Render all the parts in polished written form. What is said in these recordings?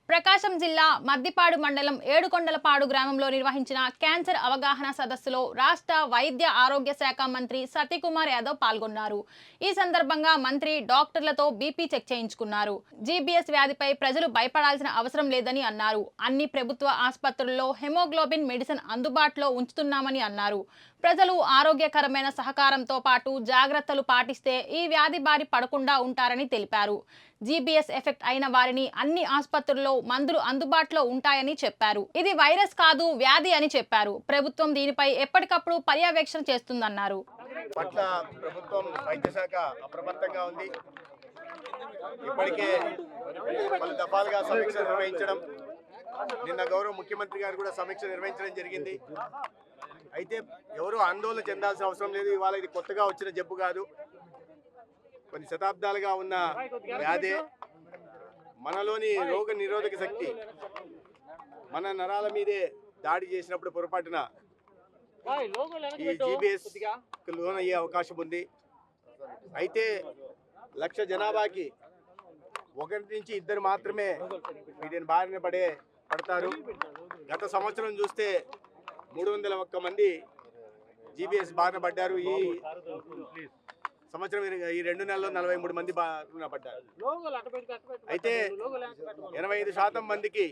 ప్రకాశం జిల్లా మద్దిపాడు మండలం ఏడుకొండలపాడు గ్రామంలో నిర్వహించిన క్యాన్సర్ అవగాహన సదస్సులో రాష్ట్ర వైద్య ఆరోగ్య శాఖ మంత్రి సతీకుమార్ యాదవ్ పాల్గొన్నారు. ఈ సందర్భంగా మంత్రి డాక్టర్లతో బీపీ చెక్ చేయించుకున్నారు. జీబీఎస్ వ్యాధిపై ప్రజలు భయపడాల్సిన అవసరం లేదని అన్నారు. అన్ని ప్రభుత్వ ఆసుపత్రుల్లో హెమోగ్లోబిన్ మెడిసిన్ అందుబాటులో ఉంచుతున్నామని అన్నారు. ప్రజలు ఆరోగ్యకరమైన సహకారంతో పాటు జాగ్రత్తలు పాటిస్తే ఈ వ్యాధి బారి పడకుండా ఉంటారని తెలిపారు. జీబీఎస్ ఎఫెక్ట్ అయిన వారిని అన్ని ఆసుపత్రుల్లో మందులు అందుబాటులో ఉంటాయని చెప్పారు. ఇది వైరస్ కాదు, వ్యాధి అని చెప్పారు. ప్రభుత్వం దీనిపై ఎప్పటికప్పుడు పర్యవేక్షణ చేస్తుందన్నారు. పట్ల ప్రభుత్వం వైద్య శాఖ అప్రమత్తంగా ఉంది. ఇప్పటికే పలు దఫాలుగా సమీక్ష నిర్వహించడం, నిన్న గౌరవ ముఖ్యమంత్రి గారు కూడా సమీక్ష నిర్వహించడం జరిగింది. అయితే ఎవరు ఆందోళన చెందాల్సిన అవసరం లేదు. ఇవాళ ఇది కొత్తగా వచ్చిన జబ్బు కాదు, కొన్ని శతాబ్దాలుగా ఉన్న వ్యాధి. మనలోని రోగ నిరోధక శక్తి మన నరాల మీదే దాడి చేసినప్పుడు పొరపాటున ఈ జీబీఎస్ లోనయ్యే అవకాశం ఉంది. అయితే 1,00,000 జనాభాకి 1 నుంచి 2 మాత్రమే వీటిని బారిన పడతారు. గత సంవత్సరం చూస్తే 301 మంది జీబీఎస్ బారిన పడ్డారు. ఈ సంవత్సరం ఈ 2 నెలల్లో 43 మంది బారిన పడ్డారు. అయితే 85% మందికి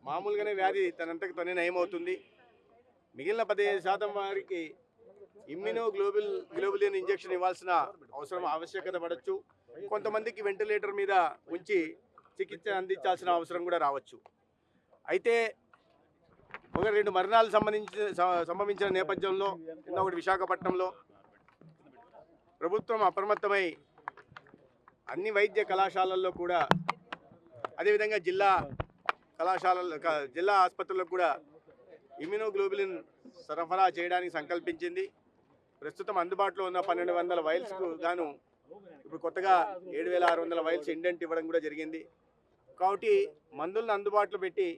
మామూలుగానే వ్యాధి తనంతకు తనే నయమవుతుంది. మిగిలిన 15% వారికి గ్లోబులిన్ ఇంజెక్షన్ ఇవ్వాల్సిన ఆవశ్యకత పడవచ్చు. కొంతమందికి వెంటిలేటర్ మీద ఉంచి చికిత్స అందించాల్సిన అవసరం కూడా రావచ్చు. అయితే 1-2 మరణాలు సంభవించిన నేపథ్యంలో ఒకటి విశాఖపట్నంలో ప్రభుత్వం అప్రమత్తమై అన్ని వైద్య కళాశాలల్లో కూడా, అదేవిధంగా జిల్లా ఆసుపత్రులకు కూడా ఇమ్యునోగ్లోబులిన్ సరఫరా చేయడానికి సంకల్పించింది. ప్రస్తుతం అందుబాటులో ఉన్న 1,200 వైల్స్కు గాను ఇప్పుడు కొత్తగా 7,600 వైల్స్ ఇండెంట్ ఇవ్వడం కూడా జరిగింది. కాబట్టి మందులను అందుబాటులో పెట్టి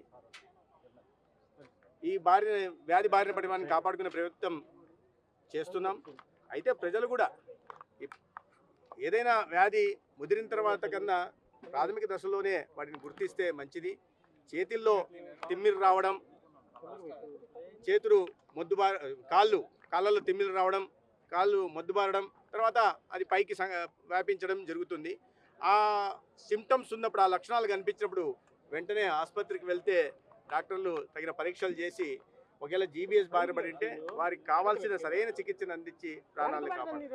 ఈ వ్యాధి బారిన పడి వారిని కాపాడుకునే ప్రయత్నం చేస్తున్నాం. అయితే ప్రజలు కూడా ఏదైనా వ్యాధి ముదిరిన తర్వాత కన్నా ప్రాథమిక దశలోనే వాటిని గుర్తిస్తే మంచిది. చేతుల్లో తిమ్మిరి రావడం, చేతులు కాళ్ళలో తిమ్మిరి రావడం, కాళ్ళు మొద్దుబారడం, తర్వాత అది పైకి వ్యాపించడం జరుగుతుంది. ఆ సిమ్టమ్స్ ఉన్నప్పుడు, ఆ లక్షణాలు కనిపించినప్పుడు వెంటనే ఆసుపత్రికి వెళ్తే డాక్టర్లు తగిన పరీక్షలు చేసి ఒకవేళ జీబీఎస్ బారిన పడి ఉంటే వారికి కావాల్సిన సరైన చికిత్సను అందించి ప్రాణాలను కాపాడాలి.